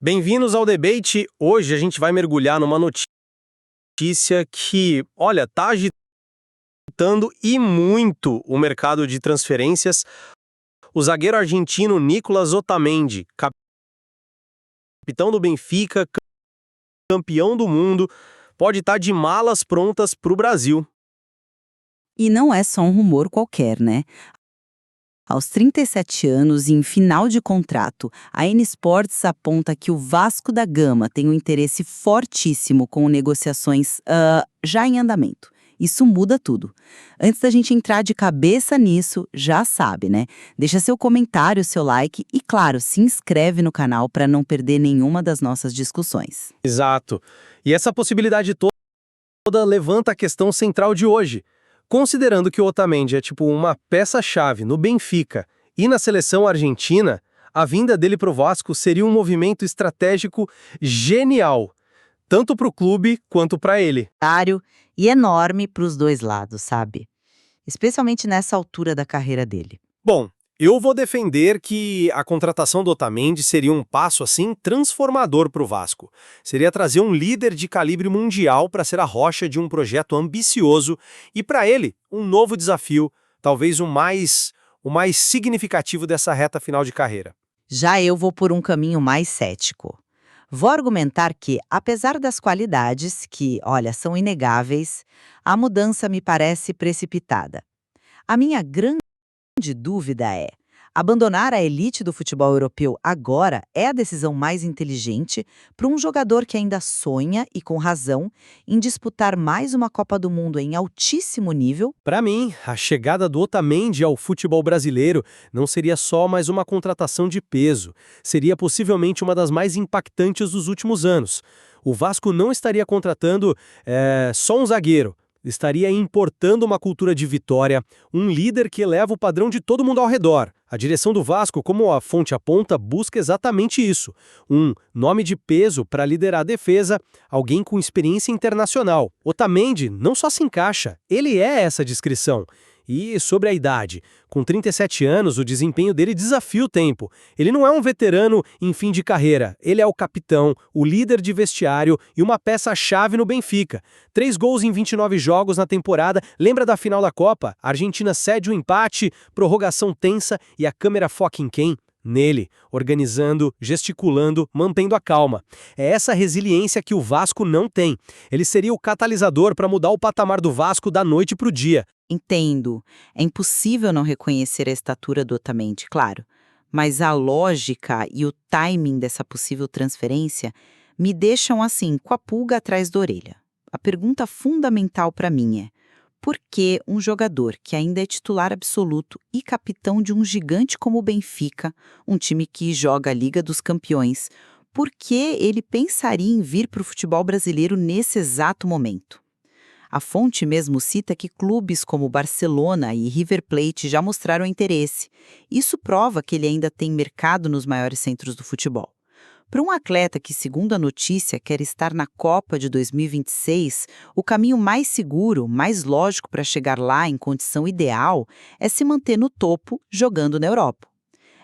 Bem-vindos ao debate. Hoje a gente vai mergulhar numa notícia que, olha, tá agitando e muito o mercado de transferências. O zagueiro argentino Nicolás Otamendi, capitão do Benfica, campeão do mundo, pode estar de malas prontas para o Brasil. E não é só um rumor qualquer, né? Aos 37 anos e em final de contrato, a N Sports aponta que o Vasco da Gama tem um interesse fortíssimo com negociações já em andamento. Isso muda tudo. Antes da gente entrar de cabeça nisso, já sabe, né? Deixa seu comentário, seu like e, claro, se inscreve no canal para não perder nenhuma das nossas discussões. Exato. E essa possibilidade toda levanta a questão central de hoje. Considerando que o Otamendi é tipo uma peça-chave no Benfica e na seleção argentina, a vinda dele pro Vasco seria um movimento estratégico genial, tanto pro clube quanto para ele. E enorme para os dois lados, sabe? Especialmente nessa altura da carreira dele. Bom, eu vou defender que a contratação do Otamendi seria um passo assim transformador pro Vasco. Seria trazer um líder de calibre mundial para ser a rocha de um projeto ambicioso e para ele um novo desafio, talvez o mais significativo dessa reta final de carreira. Já eu vou por um caminho mais cético. Vou argumentar que, apesar das qualidades, que, olha, são inegáveis, a mudança me parece precipitada. A minha grande dúvida é: abandonar a elite do futebol europeu agora é a decisão mais inteligente para um jogador que ainda sonha, e com razão, em disputar mais uma Copa do Mundo em altíssimo nível? Para mim, a chegada do Otamendi ao futebol brasileiro não seria só mais uma contratação de peso, seria possivelmente uma das mais impactantes dos últimos anos. O Vasco não estaria contratando só um zagueiro, estaria importando uma cultura de vitória, um líder que eleva o padrão de todo mundo ao redor. A direção do Vasco, como a fonte aponta, busca exatamente isso. Um nome de peso para liderar a defesa, alguém com experiência internacional. Otamendi não só se encaixa, ele é essa descrição. E sobre a idade, com 37 anos, o desempenho dele desafia o tempo. Ele não é um veterano em fim de carreira, ele é o capitão, o líder de vestiário e uma peça-chave no Benfica. 3 gols em 29 jogos na temporada, lembra da final da Copa? A Argentina cede o empate, prorrogação tensa e a câmera foca em quem? Nele, organizando, gesticulando, mantendo a calma. É essa resiliência que o Vasco não tem. Ele seria o catalisador para mudar o patamar do Vasco da noite para o dia. Entendo. É impossível não reconhecer a estatura do Otamendi, claro. Mas a lógica e o timing dessa possível transferência me deixam assim, com a pulga atrás da orelha. A pergunta fundamental para mim é: por que um jogador que ainda é titular absoluto e capitão de um gigante como o Benfica, um time que joga a Liga dos Campeões, por que ele pensaria em vir para o futebol brasileiro nesse exato momento? A fonte mesmo cita que clubes como Barcelona e River Plate já mostraram interesse. Isso prova que ele ainda tem mercado nos maiores centros do futebol. Para um atleta que, segundo a notícia, quer estar na Copa de 2026, o caminho mais seguro, mais lógico para chegar lá em condição ideal é se manter no topo, jogando na Europa.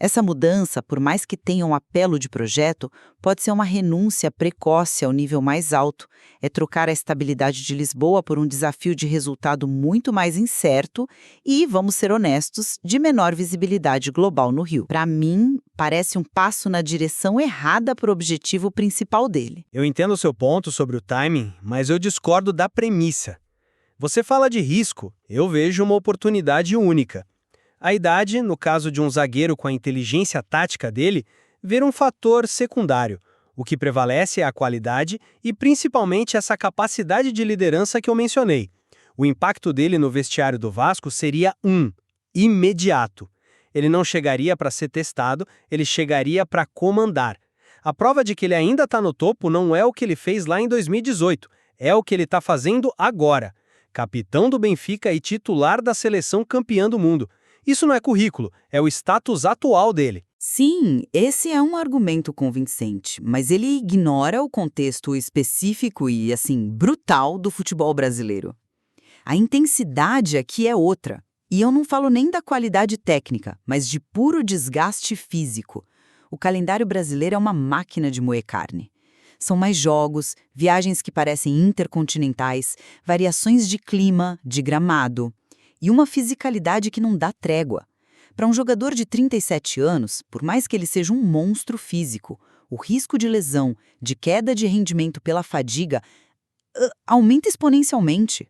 Essa mudança, por mais que tenha um apelo de projeto, pode ser uma renúncia precoce ao nível mais alto. É trocar a estabilidade de Lisboa por um desafio de resultado muito mais incerto e, vamos ser honestos, de menor visibilidade global no Rio. Para mim, parece um passo na direção errada para o objetivo principal dele. Eu entendo o seu ponto sobre o timing, mas eu discordo da premissa. Você fala de risco, eu vejo uma oportunidade única. A idade, no caso de um zagueiro com a inteligência tática dele, vira um fator secundário. O que prevalece é a qualidade e principalmente essa capacidade de liderança que eu mencionei. O impacto dele no vestiário do Vasco seria imediato. Ele não chegaria para ser testado, ele chegaria para comandar. A prova de que ele ainda está no topo não é o que ele fez lá em 2018, é o que ele está fazendo agora. Capitão do Benfica e titular da seleção campeã do mundo. Isso não é currículo, é o status atual dele. Sim, esse é um argumento convincente, mas ele ignora o contexto específico e, assim, brutal do futebol brasileiro. A intensidade aqui é outra, e eu não falo nem da qualidade técnica, mas de puro desgaste físico. O calendário brasileiro é uma máquina de moer carne. São mais jogos, viagens que parecem intercontinentais, variações de clima, de gramado e uma fisicalidade que não dá trégua. Para um jogador de 37 anos, por mais que ele seja um monstro físico, o risco de lesão, de queda de rendimento pela fadiga, aumenta exponencialmente.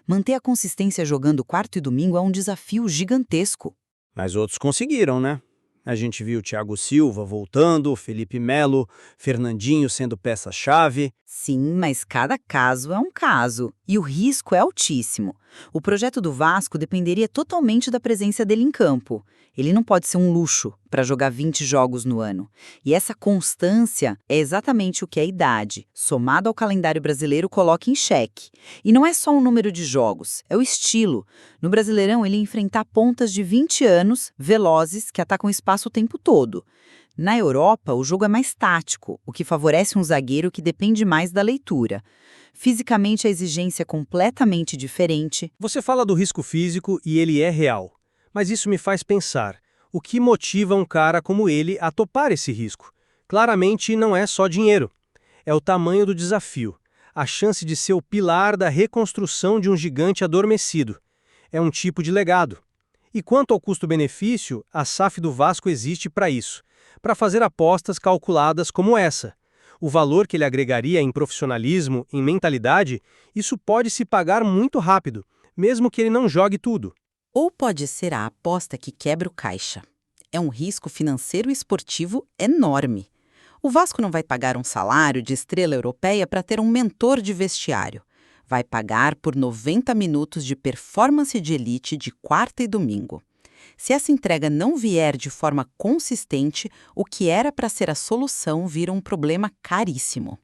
Manter a consistência jogando quarto e domingo é um desafio gigantesco. Mas outros conseguiram, né? A gente viu o Thiago Silva voltando, Felipe Melo, Fernandinho sendo peça-chave. Sim, mas cada caso é um caso, e o risco é altíssimo. O projeto do Vasco dependeria totalmente da presença dele em campo. Ele não pode ser um luxo para jogar 20 jogos no ano. E essa constância é exatamente o que a idade, somado ao calendário brasileiro, coloca em xeque. E não é só o número de jogos, é o estilo. No Brasileirão, ele ia enfrentar pontas de 20 anos, velozes, que atacam o espaço o tempo todo. Na Europa, o jogo é mais tático, o que favorece um zagueiro que depende mais da leitura. Fisicamente, a exigência é completamente diferente. Você fala do risco físico e ele é real. Mas isso me faz pensar, o que motiva um cara como ele a topar esse risco? Claramente não é só dinheiro. É o tamanho do desafio, a chance de ser o pilar da reconstrução de um gigante adormecido. É um tipo de legado. E quanto ao custo-benefício, a SAF do Vasco existe para isso, para fazer apostas calculadas como essa. O valor que ele agregaria em profissionalismo, em mentalidade, isso pode se pagar muito rápido, mesmo que ele não jogue tudo. Ou pode ser a aposta que quebra o caixa. É um risco financeiro e esportivo enorme. O Vasco não vai pagar um salário de estrela europeia para ter um mentor de vestiário. Vai pagar por 90 minutos de performance de elite de quarta e domingo. Se essa entrega não vier de forma consistente, o que era para ser a solução vira um problema caríssimo.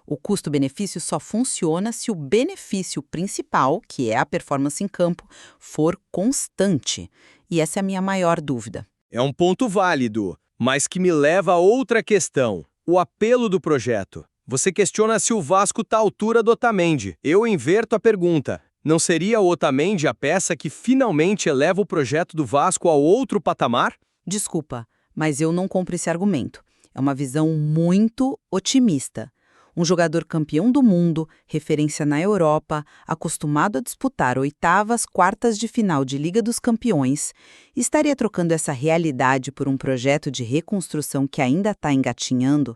O custo-benefício só funciona se o benefício principal, que é a performance em campo, for constante. E essa é a minha maior dúvida. É um ponto válido, mas que me leva a outra questão, o apelo do projeto. Você questiona se o Vasco está à altura do Otamendi. Eu inverto a pergunta. Não seria o Otamendi a peça que finalmente eleva o projeto do Vasco ao outro patamar? Desculpa, mas eu não compro esse argumento. É uma visão muito otimista. Um jogador campeão do mundo, referência na Europa, acostumado a disputar oitavas, quartas de final de Liga dos Campeões, estaria trocando essa realidade por um projeto de reconstrução que ainda está engatinhando?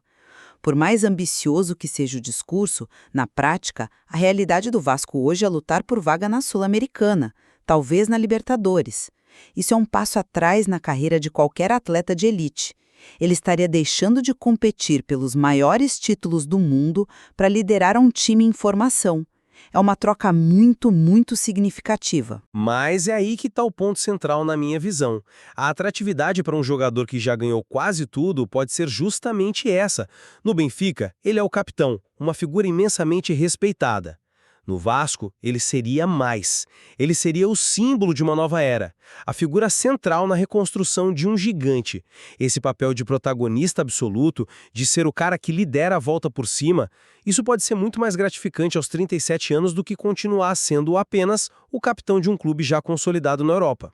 Por mais ambicioso que seja o discurso, na prática, a realidade do Vasco hoje é lutar por vaga na Sul-Americana, talvez na Libertadores. Isso é um passo atrás na carreira de qualquer atleta de elite. Ele estaria deixando de competir pelos maiores títulos do mundo para liderar um time em formação. É uma troca muito, muito significativa. Mas é aí que está o ponto central na minha visão. A atratividade para um jogador que já ganhou quase tudo pode ser justamente essa. No Benfica, ele é o capitão, uma figura imensamente respeitada. No Vasco, ele seria mais. Ele seria o símbolo de uma nova era, a figura central na reconstrução de um gigante. Esse papel de protagonista absoluto, de ser o cara que lidera a volta por cima, isso pode ser muito mais gratificante aos 37 anos do que continuar sendo apenas o capitão de um clube já consolidado na Europa.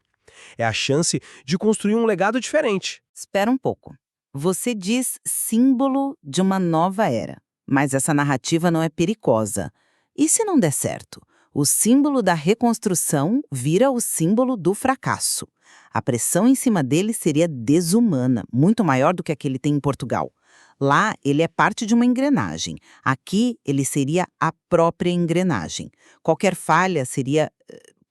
É a chance de construir um legado diferente. Espera um pouco. Você diz símbolo de uma nova era, mas essa narrativa não é perigosa. E se não der certo? O símbolo da reconstrução vira o símbolo do fracasso. A pressão em cima dele seria desumana, muito maior do que a que ele tem em Portugal. Lá, ele é parte de uma engrenagem. Aqui, ele seria a própria engrenagem. Qualquer falha seria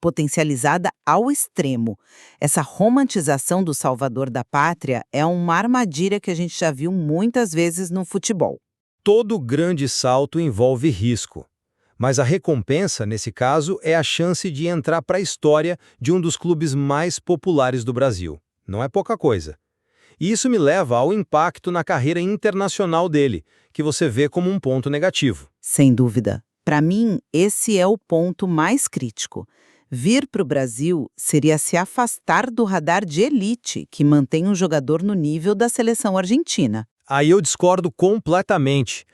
potencializada ao extremo. Essa romantização do salvador da pátria é uma armadilha que a gente já viu muitas vezes no futebol. Todo grande salto envolve risco. Mas a recompensa, nesse caso, é a chance de entrar para a história de um dos clubes mais populares do Brasil. Não é pouca coisa. E isso me leva ao impacto na carreira internacional dele, que você vê como um ponto negativo. Sem dúvida. Para mim, esse é o ponto mais crítico. Vir para o Brasil seria se afastar do radar de elite que mantém um jogador no nível da seleção argentina. Aí eu discordo completamente.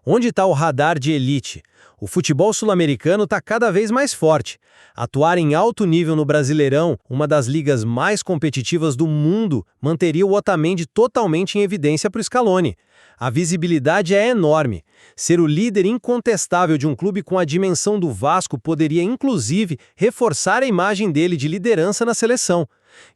Onde está o radar de elite? O futebol sul-americano está cada vez mais forte. Atuar em alto nível no Brasileirão, uma das ligas mais competitivas do mundo, manteria o Otamendi totalmente em evidência para o Scaloni. A visibilidade é enorme. Ser o líder incontestável de um clube com a dimensão do Vasco poderia, inclusive, reforçar a imagem dele de liderança na seleção.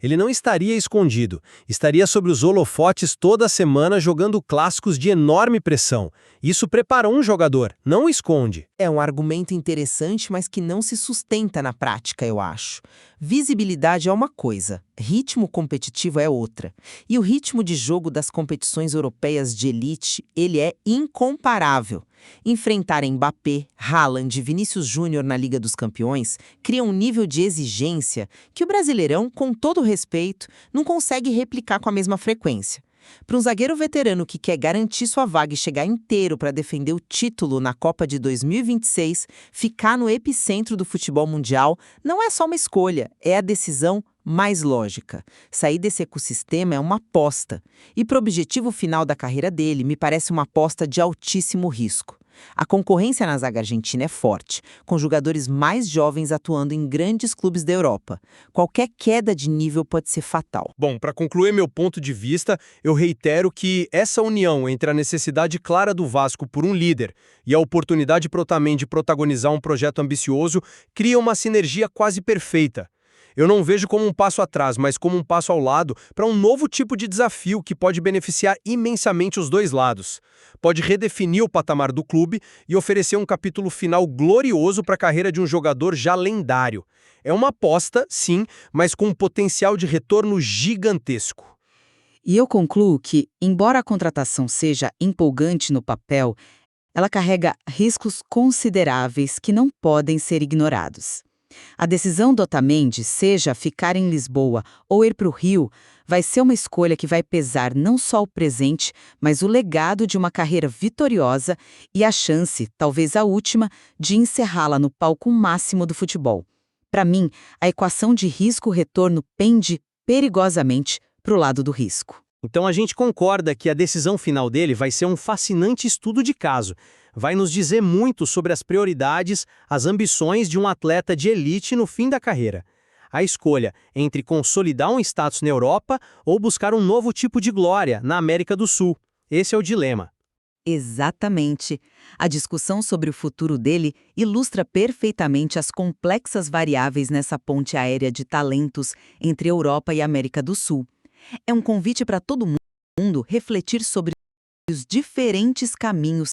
Ele não estaria escondido, estaria sobre os holofotes toda semana jogando clássicos de enorme pressão. Isso prepara um jogador, não o esconde. É um argumento interessante, mas que não se sustenta na prática, eu acho. Visibilidade é uma coisa, ritmo competitivo é outra. E o ritmo de jogo das competições europeias de elite, ele é incomparável. Enfrentar Mbappé, Haaland e Vinícius Júnior na Liga dos Campeões cria um nível de exigência que o Brasileirão, com todo respeito, não consegue replicar com a mesma frequência. Para um zagueiro veterano que quer garantir sua vaga e chegar inteiro para defender o título na Copa de 2026, ficar no epicentro do futebol mundial não é só uma escolha, é a decisão mais lógica. Sair desse ecossistema é uma aposta. E para o objetivo final da carreira dele, me parece uma aposta de altíssimo risco. A concorrência na zaga argentina é forte, com jogadores mais jovens atuando em grandes clubes da Europa. Qualquer queda de nível pode ser fatal. Bom, para concluir meu ponto de vista, eu reitero que essa união entre a necessidade clara do Vasco por um líder e a oportunidade para o Otamendi de protagonizar um projeto ambicioso cria uma sinergia quase perfeita. Eu não vejo como um passo atrás, mas como um passo ao lado para um novo tipo de desafio que pode beneficiar imensamente os dois lados. Pode redefinir o patamar do clube e oferecer um capítulo final glorioso para a carreira de um jogador já lendário. É uma aposta, sim, mas com um potencial de retorno gigantesco. E eu concluo que, embora a contratação seja empolgante no papel, ela carrega riscos consideráveis que não podem ser ignorados. A decisão do Otamendi, seja ficar em Lisboa ou ir para o Rio, vai ser uma escolha que vai pesar não só o presente, mas o legado de uma carreira vitoriosa e a chance, talvez a última, de encerrá-la no palco máximo do futebol. Para mim, a equação de risco-retorno pende perigosamente para o lado do risco. Então a gente concorda que a decisão final dele vai ser um fascinante estudo de caso. Vai nos dizer muito sobre as prioridades, as ambições de um atleta de elite no fim da carreira. A escolha entre consolidar um status na Europa ou buscar um novo tipo de glória na América do Sul. Esse é o dilema. Exatamente. A discussão sobre o futuro dele ilustra perfeitamente as complexas variáveis nessa ponte aérea de talentos entre Europa e América do Sul. É um convite para todo mundo refletir sobre os diferentes caminhos